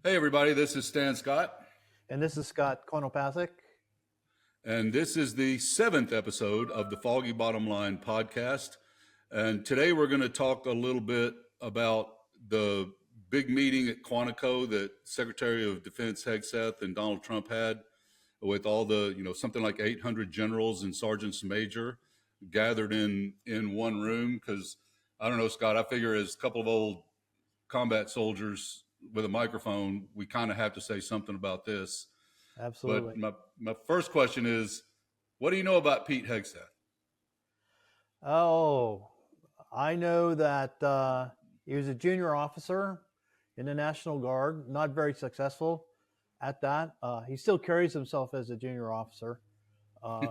Hey, everybody, this is Stan Scott, And this is Scott Konopasek. and this is the seventh episode of the Foggy Bottom Line podcast. And today we're going to talk a little bit about the big meeting at Quantico that Secretary of Defense Hegseth and Donald Trump had with all the, something like 800 generals and sergeants major gathered in one room. Because I don't know, Scott, I figure as a couple of old combat soldiers with a microphone, we kind of have to say something about this. But Absolutely. my first question is, what do you know about Pete Hegseth? Oh, I know that he was a junior officer in the National Guard, not very successful at that. He still carries himself as a junior officer, uh,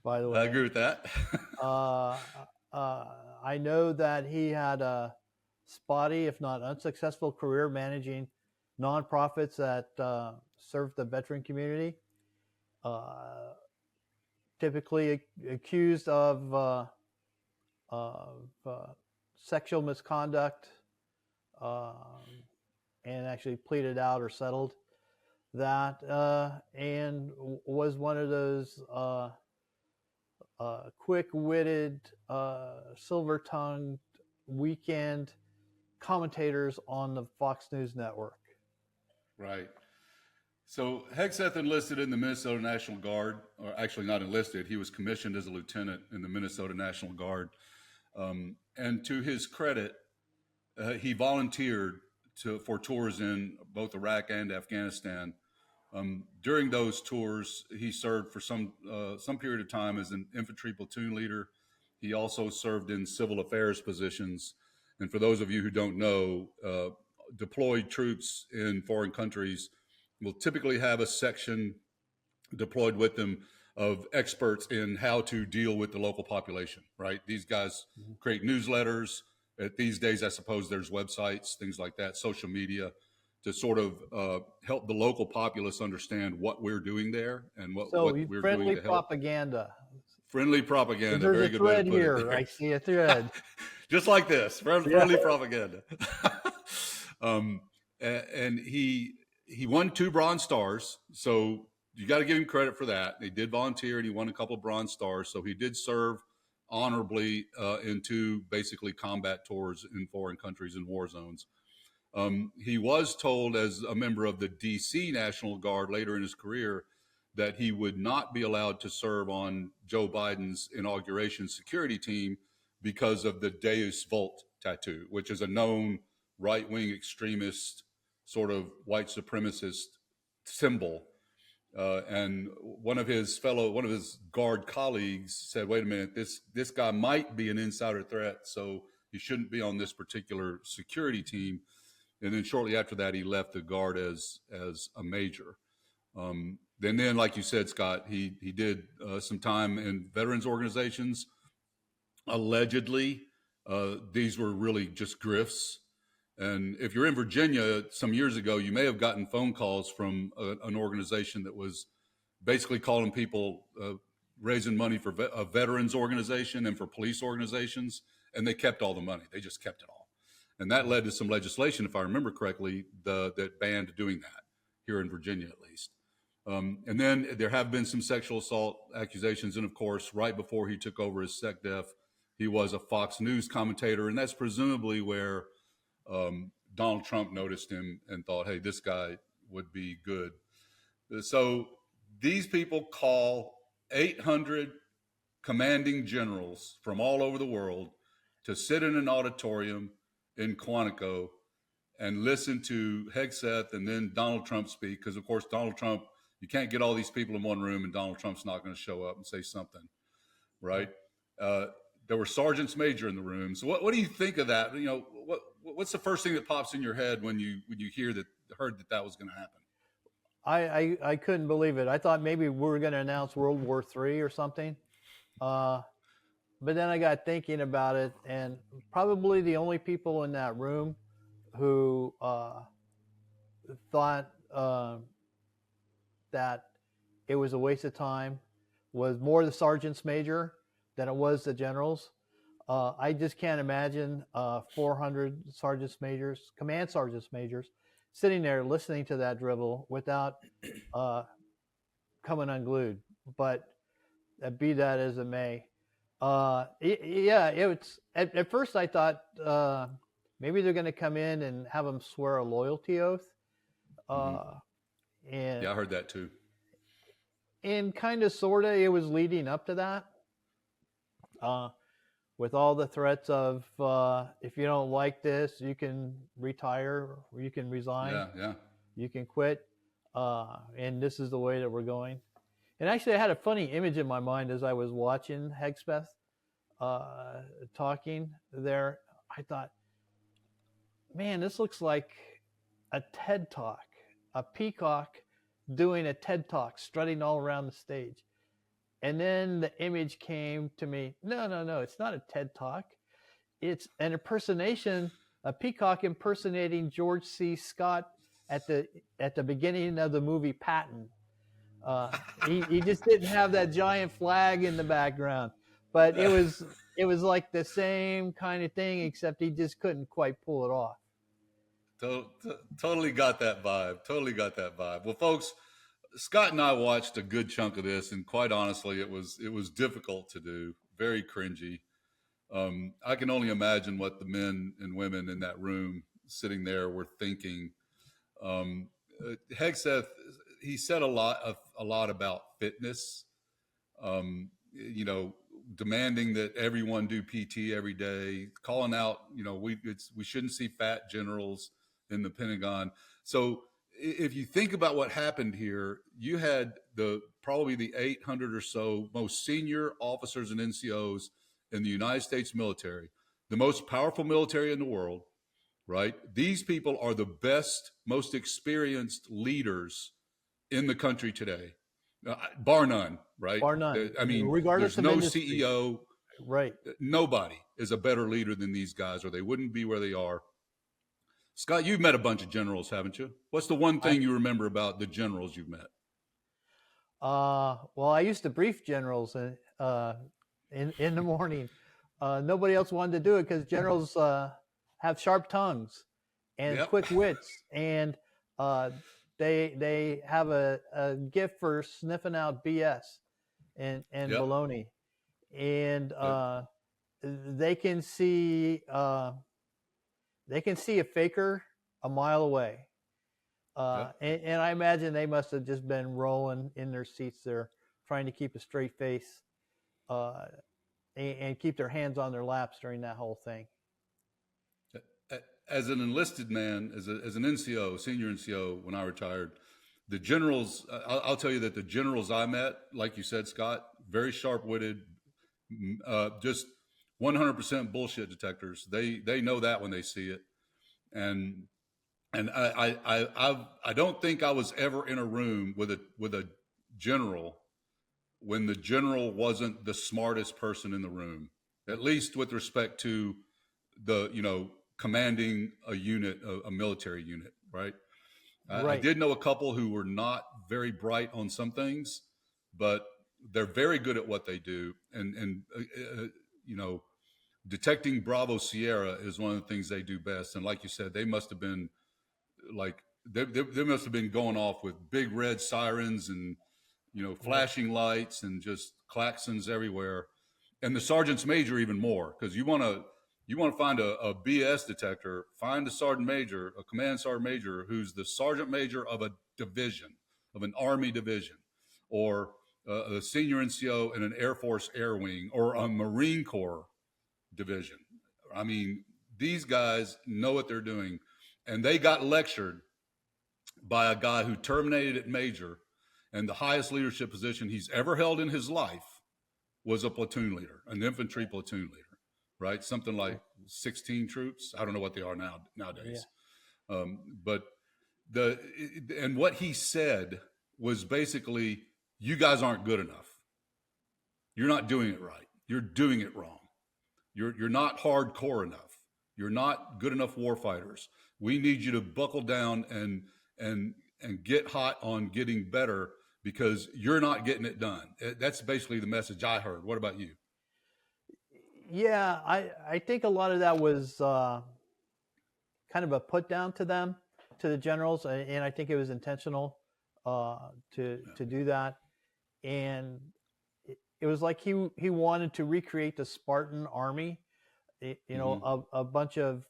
by the I way. agree with that. Uh, uh, I know that he had a spotty, if not unsuccessful, career managing nonprofits that served the veteran community. Uh, Typically accused of sexual misconduct, um, and actually pleaded out or settled that, and was one of those quick-witted, silver-tongued weekend commentators on the Fox News network. Right. So Hegseth enlisted in the Minnesota National Guard, or actually not enlisted. He was commissioned as a lieutenant in the Minnesota National Guard. And to his credit, he volunteered for tours in both Iraq and Afghanistan. During those tours, he served for some period of time as an infantry platoon leader. He also served in civil affairs positions. And for those of you who don't know, deployed troops in foreign countries will typically have a section deployed with them of experts in how to deal with the local population, right? These guys Mhm. create newsletters. These days, I suppose there's websites, things like that, social media, to sort of help the local populace understand what we're doing there and what So we're doing friendly to help. propaganda. Friendly So propaganda, there's a very good way to thread put it here. there. I see a thread. Just like this, Yeah. friendly propaganda. um, and he won 2 Bronze Stars, so you got to give him credit for that. He did volunteer, and he won a couple of Bronze Stars, so he did serve honorably in 2 basically combat tours in foreign countries and war zones. He was told as a member of the D.C. National Guard later in his career that he would not be allowed to serve on Joe Biden's inauguration security team because of the Deus Vult tattoo, which is a known right wing extremist, sort of white supremacist symbol. And one of his guard colleagues said, "Wait a minute, this guy might be an insider threat, so he shouldn't be on this particular security team." And then shortly after that, he left the guard as a major. Then, like you said, Scott, he did some time in veterans organizations. Allegedly, these were really just grifts. And if you're in Virginia, some years ago, you may have gotten phone calls from an organization that was basically calling people raising money for a veterans organization and for police organizations, and they kept all the money. They just kept it all, and that led to some legislation, if I remember correctly, that banned doing that here in Virginia, at least. And then there have been some sexual assault accusations, and of course, right before he took over as SecDef, he was a Fox News commentator, and that's presumably where Donald Trump noticed him and thought, "Hey, this guy would be good." So these people call 800 commanding generals from all over the world to sit in an auditorium in Quantico and listen to Hegseth and then Donald Trump speak. Because, of course, Donald Trump, you can't get all these people in one room and Donald Trump's not going to show up and say something, right? Uh, there were sergeants major in the room. So what do you think of that? What's the first thing that pops in your head when you heard that was going to happen? I couldn't believe it. I thought maybe we were going to announce World War III or something. Uh, but then I got thinking about it, and probably the only people in that room who thought that it was a waste of time was more the sergeants major than it was the generals. I just can't imagine 400 sergeants majors, command sergeants majors, sitting there listening to that drivel without uh, coming unglued. But be that as it may, yeah, it was. At first, I thought maybe they're going to come in and have them swear a loyalty oath, Hmm. uh, and Yeah, I heard that too. kind of sorta it was leading up to that. Uh, with all the threats of if you don't like this, you can retire, or you can resign, Yeah, yeah. you can quit, and this is the way that we're going. And actually, I had a funny image in my mind as I was watching Hegseth uh, talking there. I thought, man, this looks like a TED talk, a peacock doing a TED talk, strutting all around the stage. And then the image came to me. No, no, no, it's not a TED talk. It's an impersonation, a peacock impersonating George C. Scott at the beginning of the movie Patton. He just didn't have that giant flag in the background, but it was like the same kind of thing, except he just couldn't quite pull it off. Totally got that vibe. Totally got that vibe. Well, folks, Scott and I watched a good chunk of this, and quite honestly, it was difficult to do. Very cringy. I can only imagine what the men and women in that room sitting there were thinking. Hegseth, he said a lot about fitness. Demanding that everyone do PT every day, calling out, we shouldn't see fat generals in the Pentagon. So if you think about what happened here, you had probably the 800 or so most senior officers and NCOs in the United States military, the most powerful military in the world, right? These people are the best, most experienced leaders in the country today, bar none, right? Bar none, I mean, regardless there's of no industry. CEO, Right. nobody is a better leader than these guys, or they wouldn't be where they are. Scott, you've met a bunch of generals, haven't you? What's the one I thing you remember about the generals you've met? well, I used to brief generals in the morning. Nobody else wanted to do it because generals have sharp tongues and Yep. quick wits, and uh, they have a gift for sniffing out BS and Yep. baloney, and Uh, they can see they can see a faker a mile away. yep. And I imagine they must have just been rolling in their seats there, trying to keep a straight face uh, and keep their hands on their laps during that whole thing. As an enlisted man, as an NCO, senior NCO, when I retired, the generals, I'll tell you that the generals I met, like you said, Scott, very sharp witted, just 100% bullshit detectors. They know that when they see it, and I don't think I was ever in a room with a general when the general wasn't the smartest person in the room, at least with respect to the commanding a unit, a military unit, right? I Right, did know a couple who were not very bright on some things, but they're very good at what they do, and you know, detecting Bravo Sierra is one of the things they do best. And like you said, they must have been like they must have been going off with big red sirens and right, flashing lights and just klaxons everywhere. And the sergeant's major even more, because you want to find a BS detector. Find a sergeant major, a command sergeant major, who's the sergeant major of a division, of an Army division, or a senior NCO in an Air Force Air Wing, or a Marine Corps division. I mean, these guys know what they're doing, and they got lectured by a guy who terminated at major, and the highest leadership position he's ever held in his life was a platoon leader, an infantry platoon leader, right? Something like 16 troops. I don't know what they are yeah, nowadays. But and what he said was basically, you guys aren't good enough. You're not doing it right. You're doing it wrong. You're not hardcore enough. You're not good enough warfighters. We need you to buckle down and get hot on getting better, because you're not getting it done. That's basically the message I heard. What about you? Yeah, I think a lot of that was kind of a put down to them, to the generals, and I think it was intentional to do that. And it was like he wanted to recreate the Spartan army, Mm-hmm. a bunch of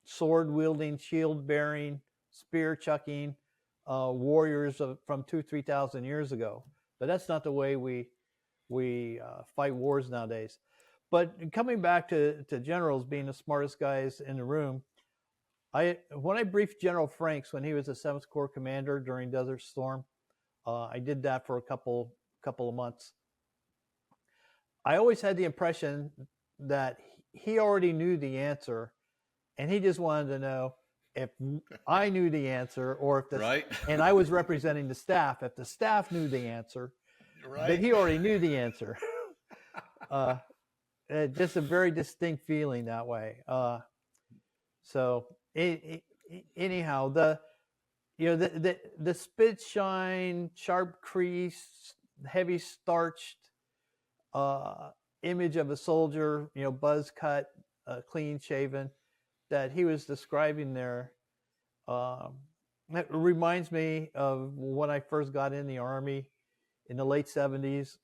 sword wielding, shield bearing, spear chucking warriors from 3,000 years ago. But that's not the way we fight wars nowadays. But coming back to generals being the smartest guys in the room, when I briefed General Franks when he was the Seventh Corps commander during Desert Storm, I did that for a couple of months. I always had the impression that he already knew the answer, and he just wanted to know if I knew the answer, or if Right. and I was representing the staff. If the staff knew the answer, then Right. he already knew the answer. uh, just a very distinct feeling that way. So anyhow, the spit shine, sharp crease, heavy starched uh, image of a soldier, buzz cut, clean shaven, that he was describing there. Um, it reminds me of when I first got in the Army in the late 70s,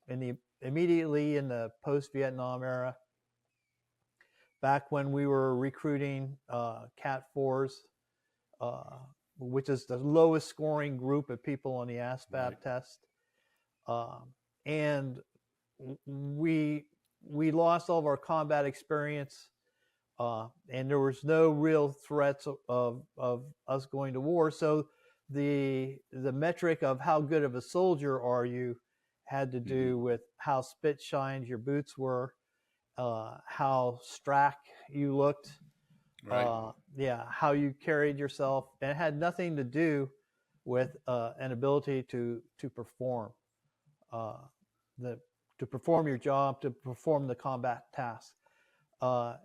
immediately in the post Vietnam era, back when we were recruiting Cat 4s, uh, which is the lowest scoring group of people on the ASVAB Right. test. Um, and we lost all of our combat experience, and there was no real threats of us going to war. So the metric of how good of a soldier are you had to Mm-hmm. do with how spit shined your boots were, how strack you looked, Right. yeah, how you carried yourself, and it had nothing to do with an ability to perform uh, the to perform your job, to perform the combat task.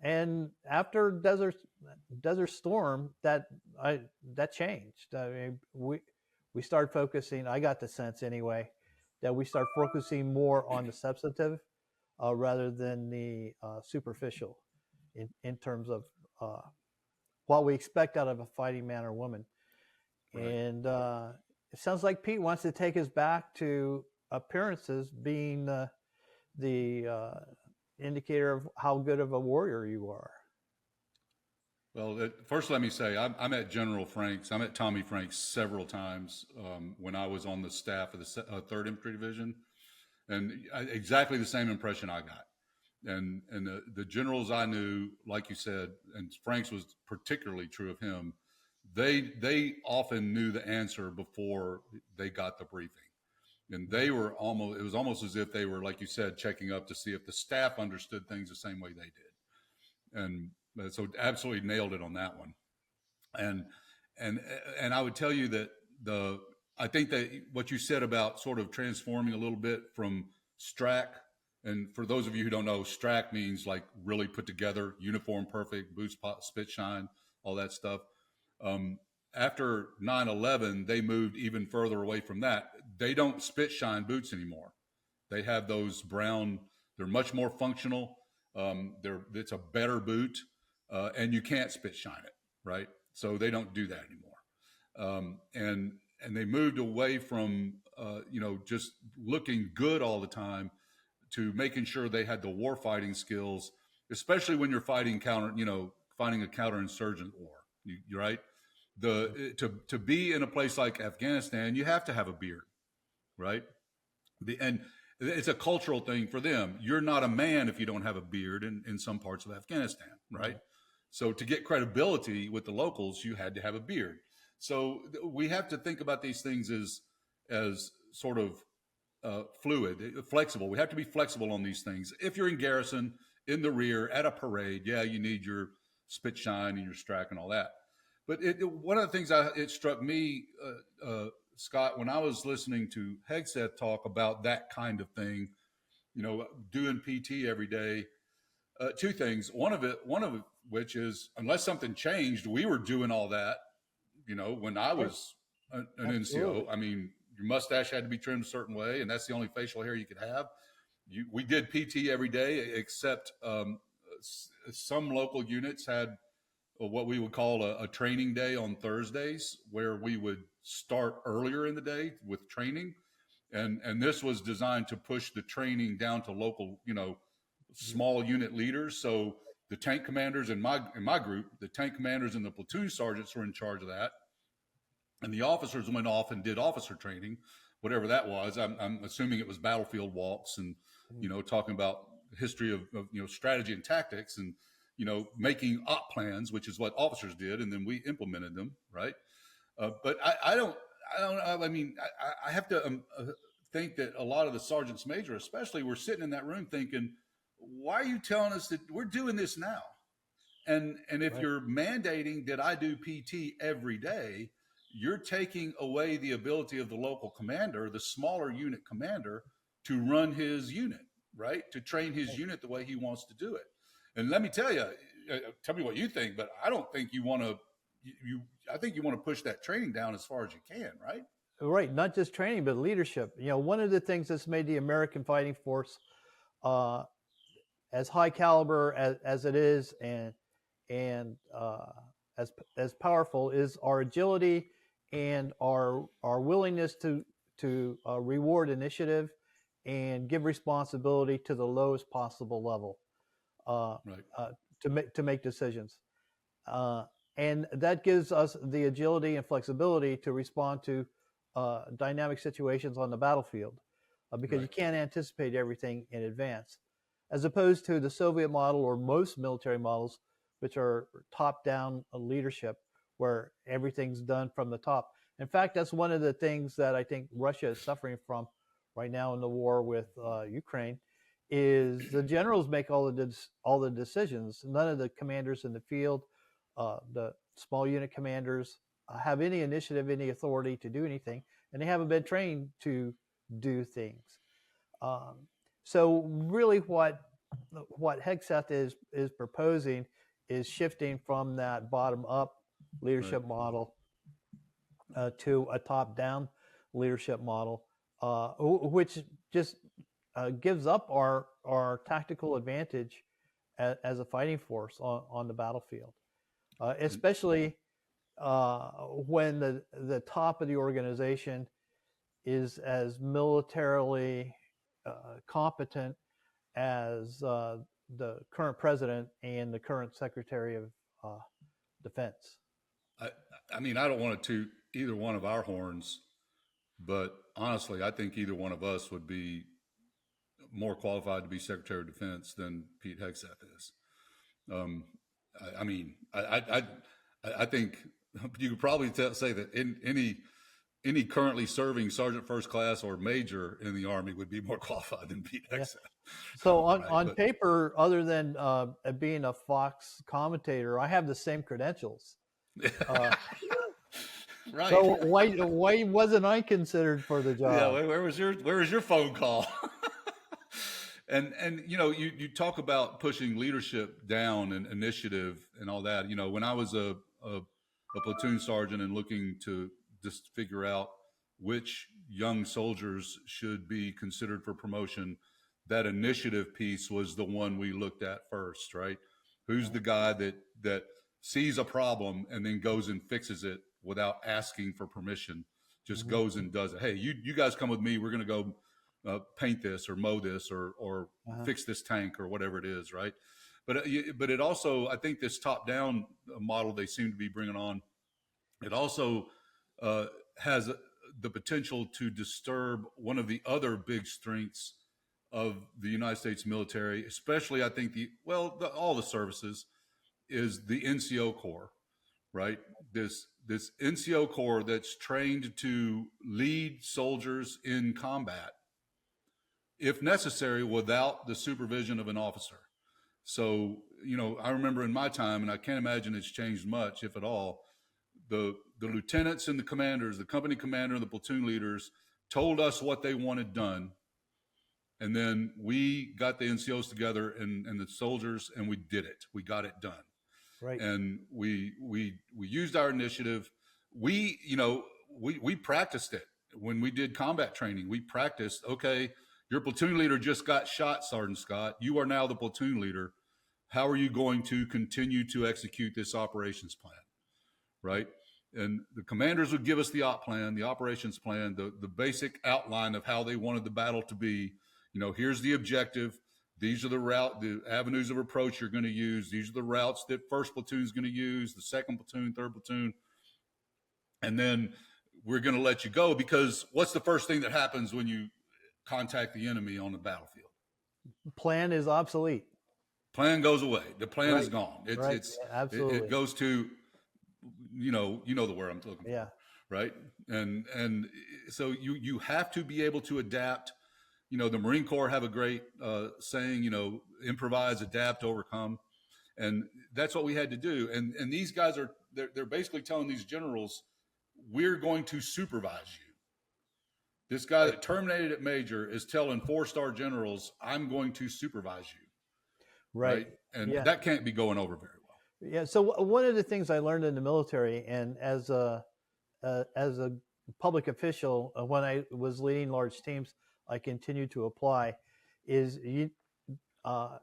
And after Desert Storm, that changed. I mean, we started focusing. I got the sense anyway that we start focusing more on the substantive rather than the superficial in terms of uh, what we expect out of a fighting man or woman. Right. And it sounds like Pete wants to take us back to appearances being the indicator of how good of a warrior you are. Well, first, let me say I met General Franks. I met Tommy Franks several times when I was on the staff of the Third Infantry Division, and exactly the same impression I got. And the generals I knew, like you said, and Franks was particularly true of him. They often knew the answer before they got the briefing, and they were almost. It was almost as if they were, like you said, checking up to see if the staff understood things the same way they did, and so absolutely nailed it on that one. And and and I would tell you that the I think that what you said about sort of transforming a little bit from Strack, and for those of you who don't know, Strack means like really put together, uniform, perfect, boots, spit, shine, all that stuff. Um, After 9/11, they moved even further away from that. They don't spit shine boots anymore. They have those brown. They're much more functional. It's a better boot, and you can't spit shine it, right? So they don't do that anymore. And they moved away from just looking good all the time to making sure they had the war fighting skills, especially when you're fighting fighting a counterinsurgent war. You're right. To be in a place like Afghanistan, you have to have a beard, right? And it's a cultural thing for them. You're not a man if you don't have a beard in some parts of Afghanistan, right? So to get credibility with the locals, you had to have a beard. So we have to think about these things as sort of fluid, flexible. We have to be flexible on these things. If you're in garrison, in the rear, at a parade, yeah, you need your spit shine and your strack and all that. But one of the things it struck me, Scott, when I was listening to Hegseth talk about that kind of thing, doing PT every day, two things. One of which is unless something changed, we were doing all that. When I Oh, was an NCO, absolutely. I mean, your mustache had to be trimmed a certain way, and that's the only facial hair you could have. we did PT every day, except some local units had what we would call a training day on Thursdays, where we would start earlier in the day with training, and this was designed to push the training down to local, small unit leaders. So the tank commanders in my group, the tank commanders and the platoon sergeants were in charge of that, and the officers went off and did officer training, whatever that was. I'm assuming it was battlefield walks and talking about history of strategy and tactics and making op plans, which is what officers did, and then we implemented them, right? But I don't. I mean, I have to think that a lot of the sergeants major, especially, were sitting in that room thinking, "Why are you telling us that we're doing this now?" And if Right. you're mandating that I do PT every day, you're taking away the ability of the local commander, the smaller unit commander, to run his unit, right? To train his unit the way he wants to do it. And let me tell you, tell me what you think, but I don't think you want to. I think you want to push that training down as far as you can, right? Right. Not just training, but leadership. One of the things that's made the American fighting force uh, as high caliber as it is, and as powerful, is our agility and our willingness to reward initiative and give responsibility to the lowest possible level Right. to make decisions. Uh, and that gives us the agility and flexibility to respond to dynamic situations on the battlefield, because you Right. can't anticipate everything in advance, as opposed to the Soviet model or most military models, which are top-down leadership, where everything's done from the top. In fact, that's one of the things that I think Russia is suffering from right now in the war with Ukraine, is the generals make all the decisions. None of the commanders in the field, the small unit commanders, have any initiative, any authority to do anything, and they haven't been trained to do things. Um, so really, what Hegseth is proposing is shifting from that bottom up Right. leadership model to a top down leadership model, which just gives up our tactical advantage as a fighting force on the battlefield, And, especially when the top of the organization is as militarily competent as the current president and the current secretary of uh, defense. I, I mean, I don't want to toot either one of our horns, but honestly, I think either one of us would be more qualified to be Secretary of Defense than Pete Hegseth is. Um, I mean, I think you could probably say that any currently serving sergeant first class or major in the Army would be more qualified than Pete Yeah. Hegseth. So Right. on But paper, other than being a Fox commentator, I have the same credentials. Uh, right. so why wasn't I considered for the Yeah. job? Where was your phone call? And you talk about pushing leadership down and initiative and all that. When I was a platoon sergeant and looking to just figure out which young soldiers should be considered for promotion, that initiative piece was the one we looked at first, right? Who's the guy that sees a problem and then goes and fixes it without asking for permission, just Mm-hmm. goes and does it. Hey, you guys come with me, we're going to go paint this or mow this or Uh-huh. fix this tank or whatever it is, right? But it also, I think this top down model they seem to be bringing on, it also uh, has the potential to disturb one of the other big strengths of the United States military, especially I think all the services, is the NCO Corps, right? This NCO Corps that's trained to lead soldiers in combat, if necessary, without the supervision of an officer. So, I remember in my time, and I can't imagine it's changed much, if at all, the lieutenants and the commanders, the company commander and the platoon leaders told us what they wanted done. And then we got the NCOs together and the soldiers, and we did it. We got it done. Right. And we used our initiative. We practiced it when we did combat training. We practiced, okay, Your platoon leader just got shot, Sergeant Scott. You are now the platoon leader. How are you going to continue to execute this operations plan? Right? And the commanders would give us the op plan, the operations plan, the basic outline of how they wanted the battle to be. Here's the objective. These are the avenues of approach you're going to use. These are the routes that first platoon is going to use, the second platoon, third platoon. And then we're going to let you go, because what's the first thing that happens when you contact the enemy on the battlefield? Plan is obsolete. Plan goes away. The plan Right. is gone. Right. Absolutely. It goes to, the word I'm looking for. Yeah. Right. And so you have to be able to adapt. The Marine Corps have a great saying, improvise, adapt, overcome. And that's what we had to do. And these guys they're basically telling these generals, we're going to supervise you. This guy that terminated at major is telling 4-star generals, I'm going to supervise you. Right. And that can't be going over very well. Yeah. So one of the things I learned in the military, and as a public official, when I was leading large teams, I continued to apply, is in the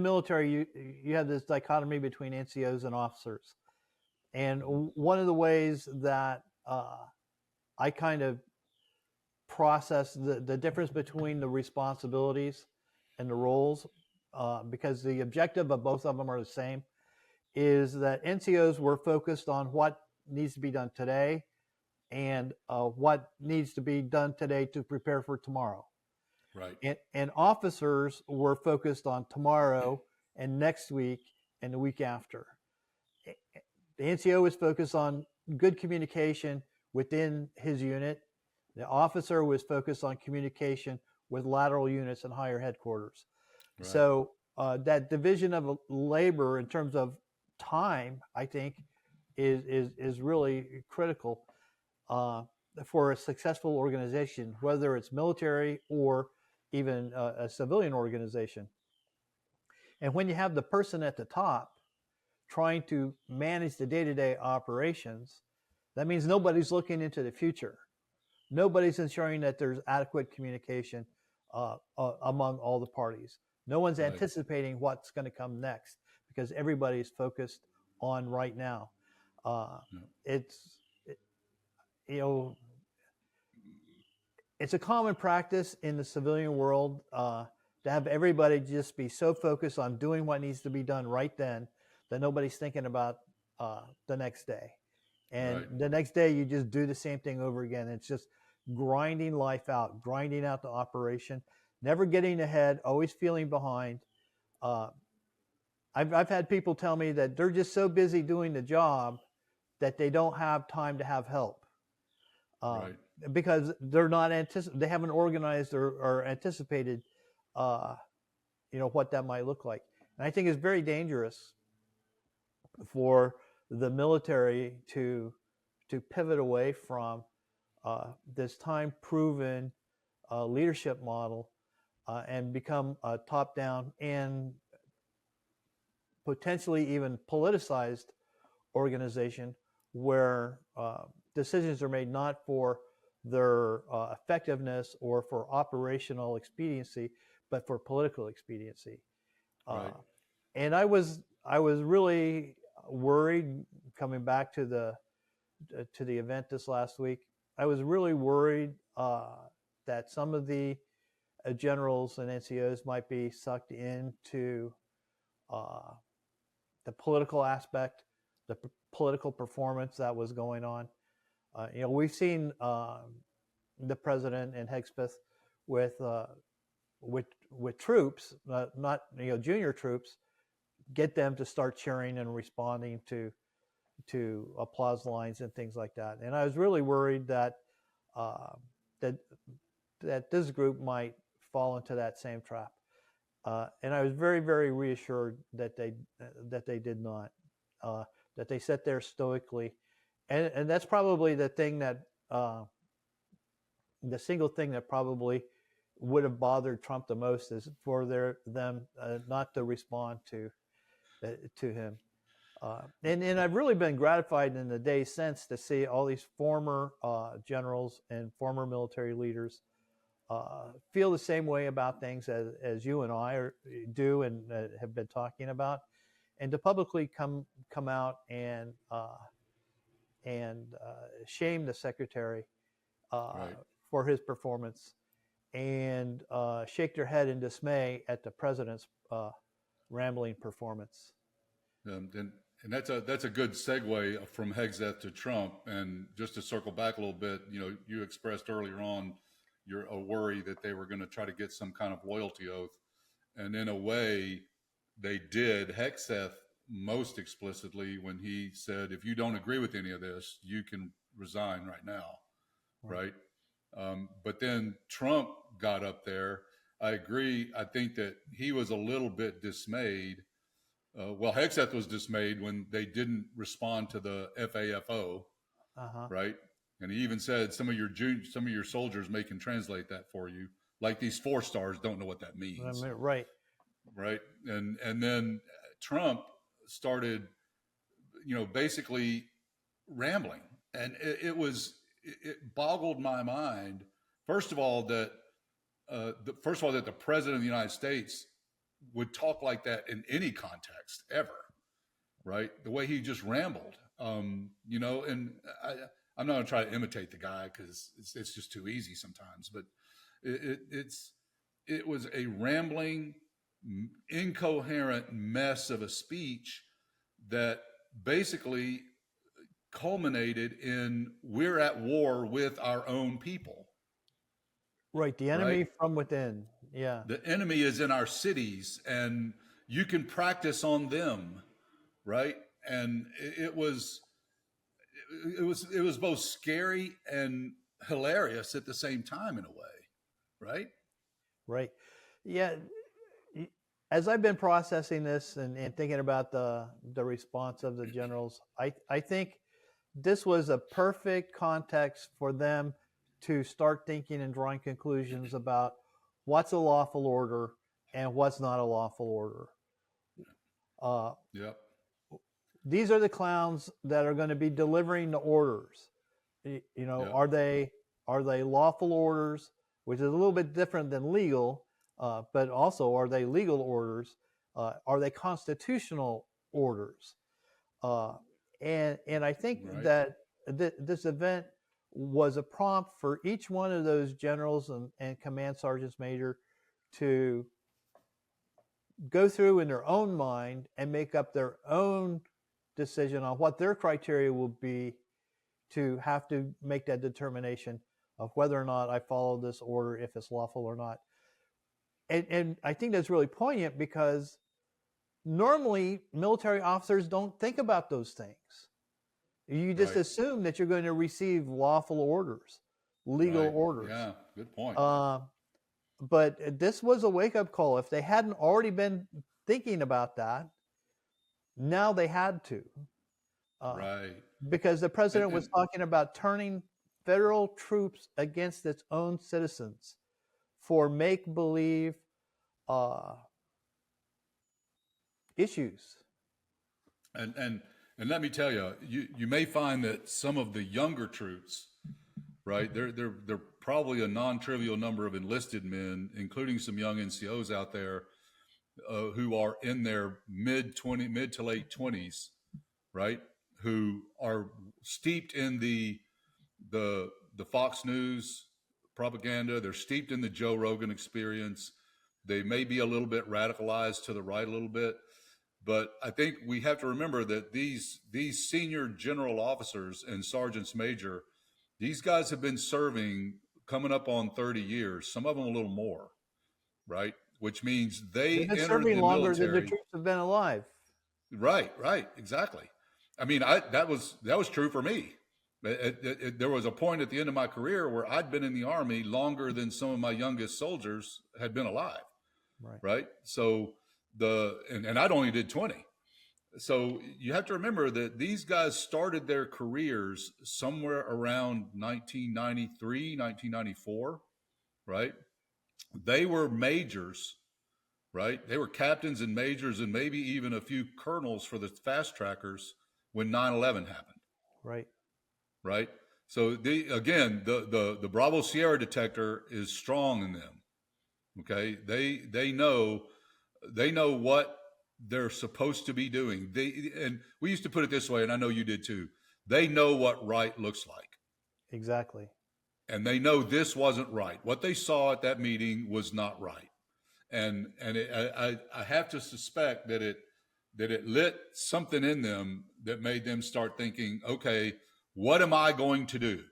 military, you have this dichotomy between NCOs and officers. And one of the ways that I kind of process the difference between the responsibilities and the roles, because the objective of both of them are the same, is that NCOs were focused on what needs to be done today and what needs to be done today to prepare for tomorrow. Right. And officers were focused on tomorrow and next week and the week after. The NCO was focused on good communication within his unit. The officer was focused on communication with lateral units and higher headquarters. Right. So that division of labor in terms of time, I think, is really critical for a successful organization, whether it's military or even a civilian organization. And when you have the person at the top trying to manage the day-to-day operations, that means nobody's looking into the future. Nobody's ensuring that there's adequate communication among all the parties. No one's Right. anticipating what's going to come next, because everybody's focused on right now. It's a common practice in the civilian world to have everybody just be so focused on doing what needs to be done right then that nobody's thinking about the next day. And Right. the next day you just do the same thing over again. It's just grinding life out, grinding out the operation, never getting ahead, always feeling behind. I've had people tell me that they're just so busy doing the job that they don't have time to have help. Right. Because they're not they haven't organized or anticipated, what that might look like. And I think it's very dangerous for the military to pivot away from this time-proven leadership model and become a top-down and potentially even politicized organization where decisions are made not for their effectiveness or for operational expediency, but for political expediency. Right. And I was really worried coming back to the event this last week. I was really worried that some of the generals and NCOs might be sucked into the political aspect, the political performance that was going on. We've seen the president and Hegseth with troops, not junior troops, get them to start cheering and responding to applause lines and things like that. And I was really worried that that this group might fall into that same trap. And I was very, very reassured that they did not, that they sat there stoically. And that's probably the thing that, the single thing that probably would have bothered Trump the most, is for them not to respond to him. And I've really been gratified in the days since to see all these former generals and former military leaders feel the same way about things as you and I do and have been talking about, and to publicly come out and shame the secretary Right. for his performance, and shake their head in dismay at the president's rambling performance. And that's a good segue from Hegseth to Trump. And just to circle back a little bit, you expressed earlier on a worry that they were going to try to get some kind of loyalty oath, and in a way, they did. Hegseth most explicitly when he said, "If you don't agree with any of this, you can resign right now." Right. But then Trump got up there. I agree. I think that he was a little bit dismayed. Well, Hegseth was dismayed when they didn't respond to the FAFO, Uh-huh. right? And he even said some of your soldiers may can translate that for you. Like these 4-stars don't know what that means, Right. right? And then Trump started, basically rambling, and it boggled my mind. First of all, that the president of the United States would talk like that in any context ever, right? The way he just rambled, and I'm not going to try to imitate the guy because it's just too easy sometimes. But it was a rambling, incoherent mess of a speech that basically culminated in we're at war with our own people. Right. The enemy right? From within. Yeah. The enemy is in our cities, and you can practice on them, right? And it was both scary and hilarious at the same time in a way, right? Right. Yeah. As I've been processing this and thinking about the response of the generals, I think this was a perfect context for them to start thinking and drawing conclusions about what's a lawful order and what's not a lawful order. Yep. These are the clowns that are going to be delivering the orders. Yep. Are they lawful orders, which is a little bit different than legal, but also are they legal orders? Are they constitutional orders? And I think right. that this event was a prompt for each one of those generals and command sergeants major to go through in their own mind and make up their own decision on what their criteria will be to have to make that determination of whether or not I follow this order, if it's lawful or not. And I think that's really poignant because normally military officers don't think about those things. You just right. assume that you're going to receive lawful orders, legal right. orders. Yeah, good point. But this was a wake-up call. If they hadn't already been thinking about that, now they had to. Right. Because the president was talking about turning federal troops against its own citizens for make-believe issues. And let me tell you, you may find that some of the younger troops, right? They're probably a non-trivial number of enlisted men, including some young NCOs out there who are in their mid to late 20s, right? Who are steeped in the Fox News propaganda. They're steeped in the Joe Rogan experience. They may be a little bit radicalized to the right a little bit. But I think we have to remember that these senior general officers and sergeants major, these guys have been serving coming up on 30 years, some of them a little more, right? Which means they've been serving longer military. than the troops have been alive. Right, exactly. I mean, that was true for me. There was a point at the end of my career where I'd been in the Army longer than some of my youngest soldiers had been alive, right? So and I'd only did 20. So you have to remember that these guys started their careers somewhere around 1993, 1994, right? They were majors, right? They were captains and majors and maybe even a few colonels for the fast trackers when 9/11 happened. Right. Right. So the Bravo Sierra detector is strong in them. Okay, they know what they're supposed to be doing. And we used to put it this way, and I know you did too. They know what right looks like, Exactly. and they know this wasn't right. What they saw at that meeting was not right, I have to suspect that it lit something in them that made them start thinking, okay, what am I going to do?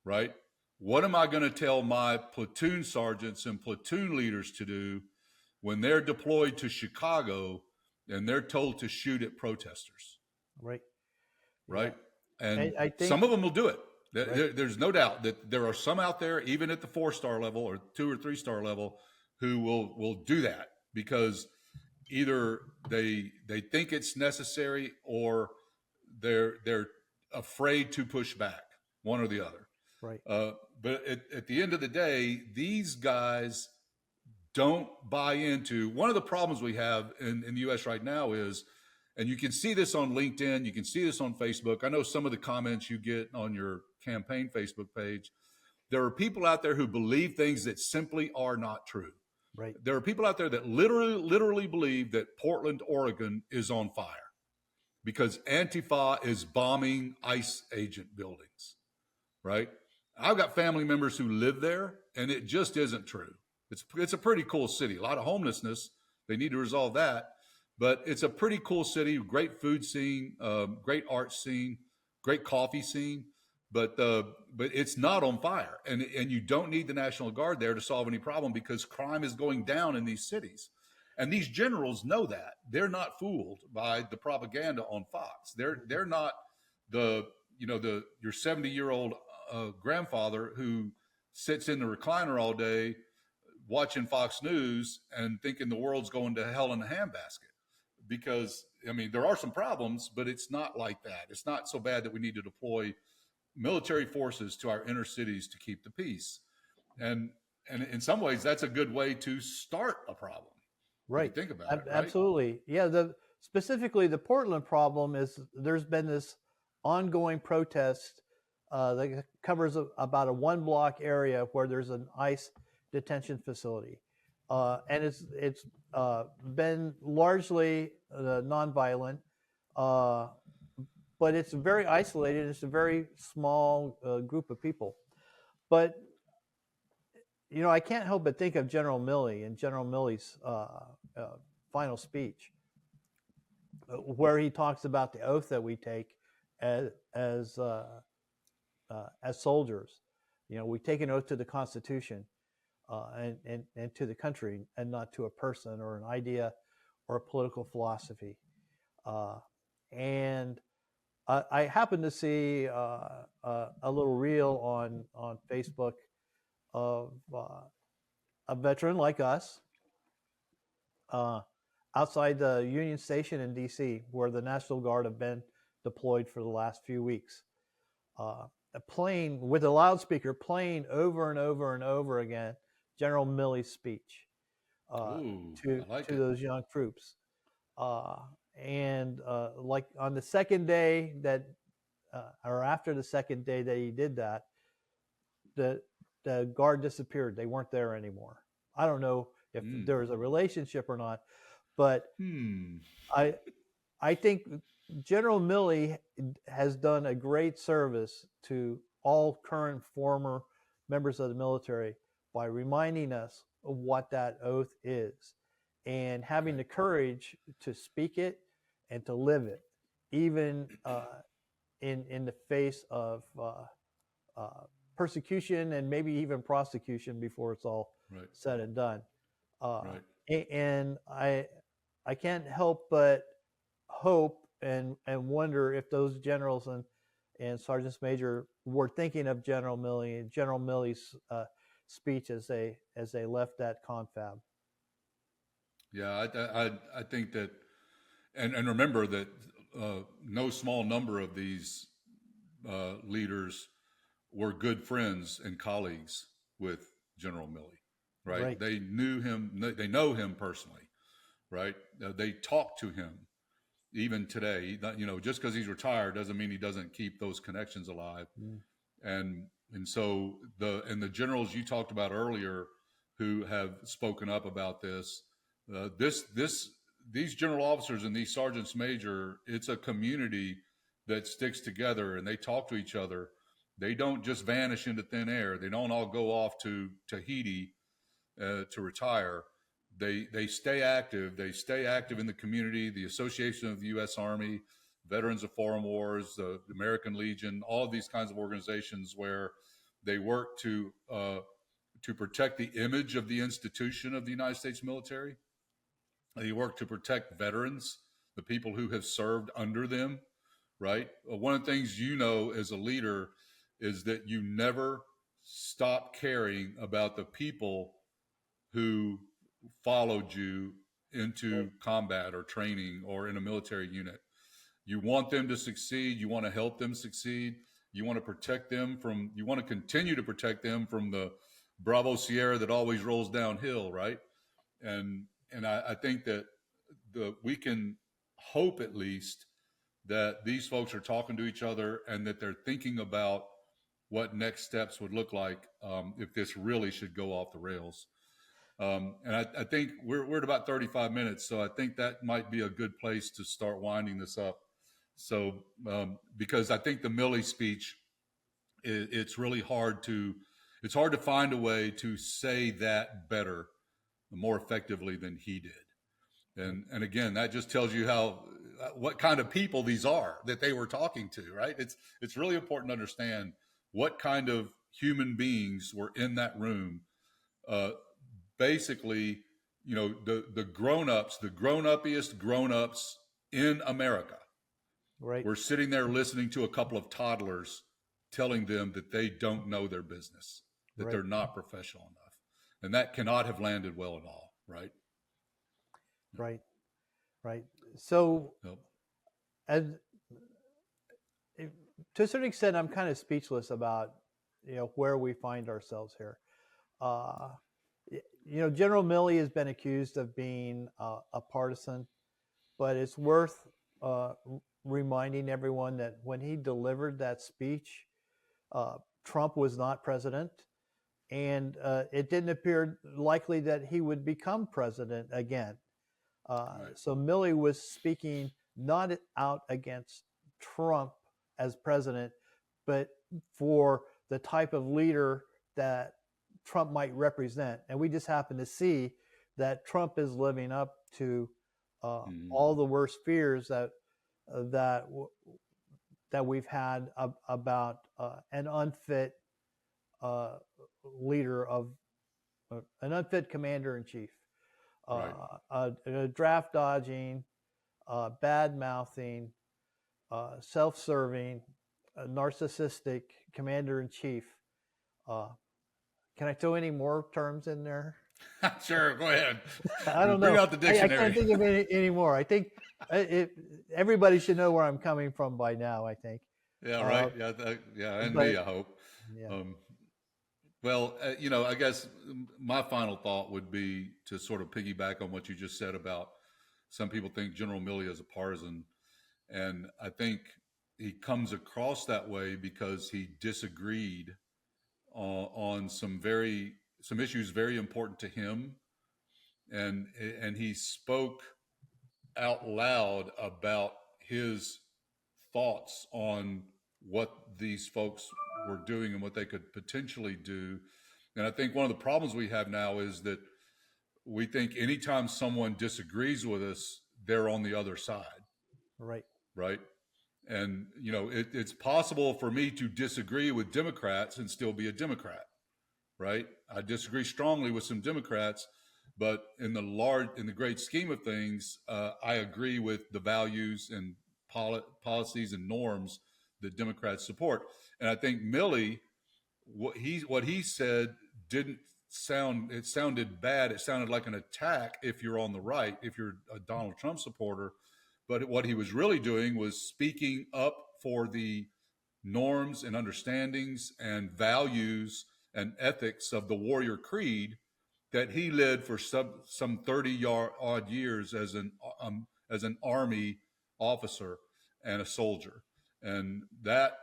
Right? What am I going to tell my platoon sergeants and platoon leaders to do when they're deployed to Chicago and they're told to shoot at protesters? Right. Yeah. Right? And I think some of them will do it. right. There's no doubt that there are some out there, even at the 4-star level or 2 or 3-star level, who will do that because either they think it's necessary or they're afraid to push back, one or the other. Right. But at the end of the day, these guys don't buy into one of the problems we have in the U.S. right now is, and you can see this on LinkedIn, you can see this on Facebook. I know some of the comments you get on your campaign Facebook page. There are people out there who believe things that simply are not true. Right. There are people out there that literally believe that Portland, Oregon is on fire because Antifa is bombing ICE agent buildings, right? I've got family members who live there, and it just isn't true. It's a pretty cool city. A lot of homelessness. They need to resolve that, but it's a pretty cool city. Great food scene, great art scene, great coffee scene. But it's not on fire, and you don't need the National Guard there to solve any problem because crime is going down in these cities, and these generals know that. They're not fooled by the propaganda on Fox. They're not your 70-year-old grandfather who sits in the recliner all day watching Fox News and thinking the world's going to hell in a handbasket. Because I mean, there are some problems, but it's not like that. It's not so bad that we need to deploy military forces to our inner cities to keep the peace. And in some ways, that's a good way to start a problem. Right. If you think about it, right? Absolutely. Yeah. Specifically the Portland problem is there's been this ongoing protest that covers about a 1-block area where there's an ICE detention facility, and it's been largely nonviolent, but it's very isolated. It's a very small group of people, but I can't help but think of General Milley and General Milley's final speech, where he talks about the oath that we take as soldiers. We take an oath to the Constitution and to the country, and not to a person or an idea or a political philosophy. And I happened to see a little reel on Facebook of a veteran like us outside the Union Station in D.C., where the National Guard have been deployed for the last few weeks. Playing with a loudspeaker, playing over and over and over again General Milley's speech to those young troops. And like on the second day that, or after the second day that he did that, the guard disappeared. They weren't there anymore. I don't know if there was a relationship or not, but I think General Milley has done a great service to all current former members of the military by reminding us of what that oath is and having the courage to speak it and to live it, even in the face of persecution and maybe even prosecution before it's all said and done. And I can't help but hope and wonder if those generals and sergeants major were thinking of General Milley and General Milley's speech as they left that confab. Yeah, I think that, and remember that no small number of these leaders were good friends and colleagues with General Milley, right? They knew him, they know him personally, right? They talked to him. even today. Just because he's retired doesn't mean he doesn't keep those connections alive. Mm. And so the generals you talked about earlier who have spoken up about this, these general officers and these sergeants major, it's a community that sticks together and they talk to each other. They don't just vanish into thin air. They don't all go off to Tahiti to retire. They stay active. They stay active in the community. The Association of the U.S. Army, Veterans of Foreign Wars, the American Legion, all of these kinds of organizations where they work to protect the image of the institution of the United States military. They work to protect veterans, the people who have served under them, right? One of the things as a leader is that you never stop caring about the people who followed you into combat or training or in a military unit. You want them to succeed. You want to help them succeed. You want to protect them you want to continue to protect them from the Bravo Sierra that always rolls downhill, right? And I think that we can hope at least that these folks are talking to each other and that they're thinking about what next steps would look like if this really should go off the rails. And I think we're at about 35 minutes, so I think that might be a good place to start winding this up. So because I think the Milley speech, it's really hard to find a way to say that better, more effectively than he did. And again, that just tells you what kind of people these are that they were talking to, right? It's really important to understand what kind of human beings were in that room. Basically, the grown-ups, the grown-uppiest grown-ups in America, Right. were sitting there listening to a couple of toddlers telling them that they don't know their business, that Right. they're not professional enough. And that cannot have landed well at all, right? Right. Right. So, Yep. as to a certain extent, I'm kind of speechless about where we find ourselves here. General Milley has been accused of being a partisan, but it's worth reminding everyone that when he delivered that speech, Trump was not president, and it didn't appear likely that he would become president again. Right. So Milley was speaking not out against Trump as president, but for the type of leader that Trump might represent. And we just happen to see that Trump is living up to all the worst fears that we've had about an unfit leader of an unfit commander in chief. Draft dodging, bad mouthing, self-serving, narcissistic commander in chief. Can I throw any more terms in there? Sure, go ahead. I don't know. Bring out the dictionary. I can't think of any more. I think everybody should know where I'm coming from by now, I think. Yeah, right. And me, I hope. Yeah. Well, I guess my final thought would be to sort of piggyback on what you just said about some people think General Milley is a partisan. And I think he comes across that way because he disagreed on some issues very important to him. And he spoke out loud about his thoughts on what these folks were doing and what they could potentially do. And I think one of the problems we have now is that we think anytime someone disagrees with us, they're on the other side. Right. Right. And, it's possible for me to disagree with Democrats and still be a Democrat. Right. I disagree strongly with some Democrats, but in the great scheme of things, I agree with the values and policies and norms that Democrats support. And I think Milley, what he said sounded bad. It sounded like an attack if you're on the right, if you're a Donald Trump supporter. But what he was really doing was speaking up for the norms and understandings and values and ethics of the warrior creed that he led for some 30 odd years as an army officer, and a soldier. And that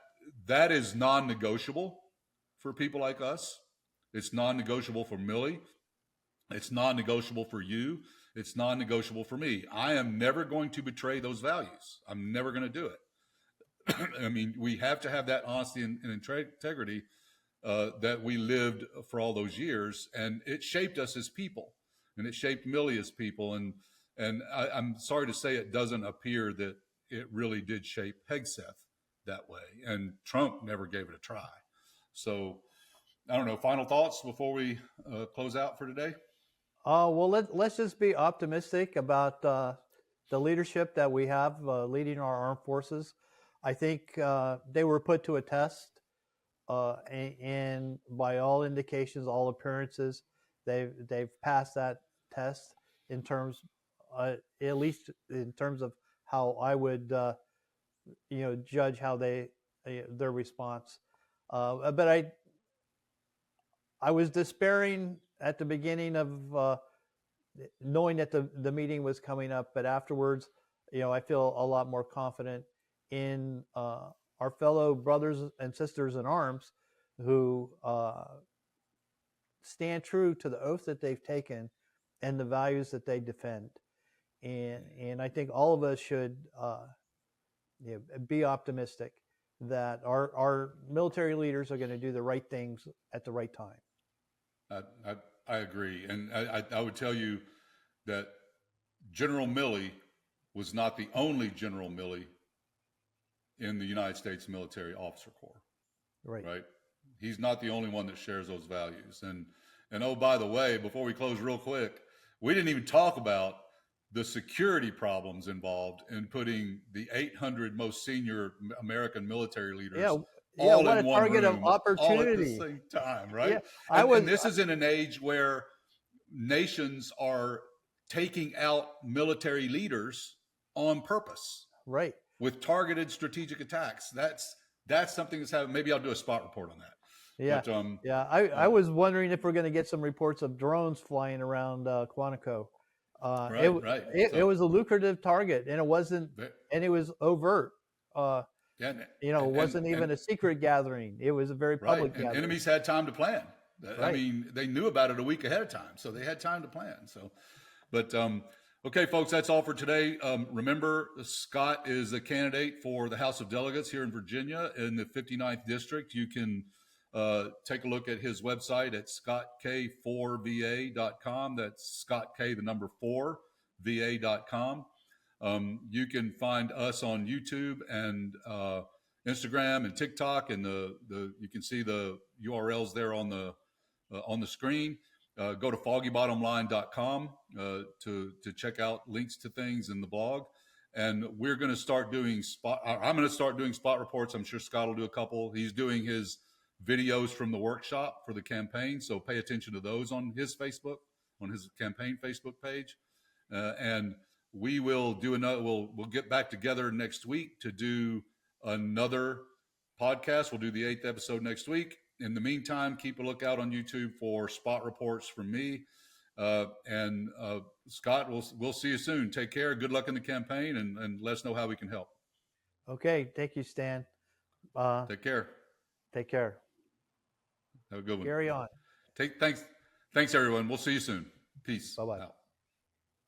is non-negotiable for people like us. It's non-negotiable for Millie. It's non-negotiable for you. It's non-negotiable for me. I am never going to betray those values. I'm never going to do it. I mean, we have to have that honesty and integrity that we lived for all those years, and it shaped us as people, and it shaped Millie as people. And I'm sorry to say, it doesn't appear that it really did shape Hegseth that way, and Trump never gave it a try. So I don't know. Final thoughts before we close out for today? Well, let's just be optimistic about the leadership that we have leading our armed forces. I think they were put to a test, and by all indications, all appearances, they've passed that test in terms, at least in terms of how I would, judge how their response. But I was despairing at the beginning of knowing that the meeting was coming up, but afterwards, I feel a lot more confident in our fellow brothers and sisters in arms who stand true to the oath that they've taken and the values that they defend. And I think all of us should be optimistic that our military leaders are going to do the right things at the right time. I agree. And I would tell you that General Milley was not the only General Milley in the United States Military Officer Corps. Right. He's not the only one that shares those values. And oh, by the way, before we close real quick, we didn't even talk about the security problems involved in putting the 800 most senior American military leaders all in one room, of opportunity, all at the same time, right? Yeah, and this is in an age where nations are taking out military leaders on purpose, right, with targeted strategic attacks. That's something that's happening. Maybe I'll do a spot report on that. Yeah, but, I was wondering if we're going to get some reports of drones flying around Quantico. It was a lucrative target, and it wasn't, and it was overt. It wasn't even a secret gathering. It was a very public gathering. And enemies had time to plan. I mean, they knew about it a week ahead of time, so they had time to plan. So, but okay, folks, that's all for today. Remember, Scott is a candidate for the House of Delegates here in Virginia in the 59th District. You can take a look at his website at scottk4va.com. That's Scott K, the number 4, va.com. You can find us on YouTube and Instagram and TikTok, and you can see the URLs there on the screen. Go to foggybottomline.com to check out links to things in the blog. And we're going to start doing I'm going to start doing spot reports. I'm sure Scott will do a couple. He's doing his videos from the workshop for the campaign, so pay attention to those on his campaign Facebook page. And we will do another. We'll get back together next week to do another podcast. We'll do the 8th episode next week. In the meantime, keep a lookout on YouTube for spot reports from me. And Scott, we'll see you soon. Take care. Good luck in the campaign, and let us know how we can help. Okay. Thank you, Stan. Take care. Take care. Have a good one. Carry on. Thanks, everyone. We'll see you soon. Peace. Bye-bye. Out.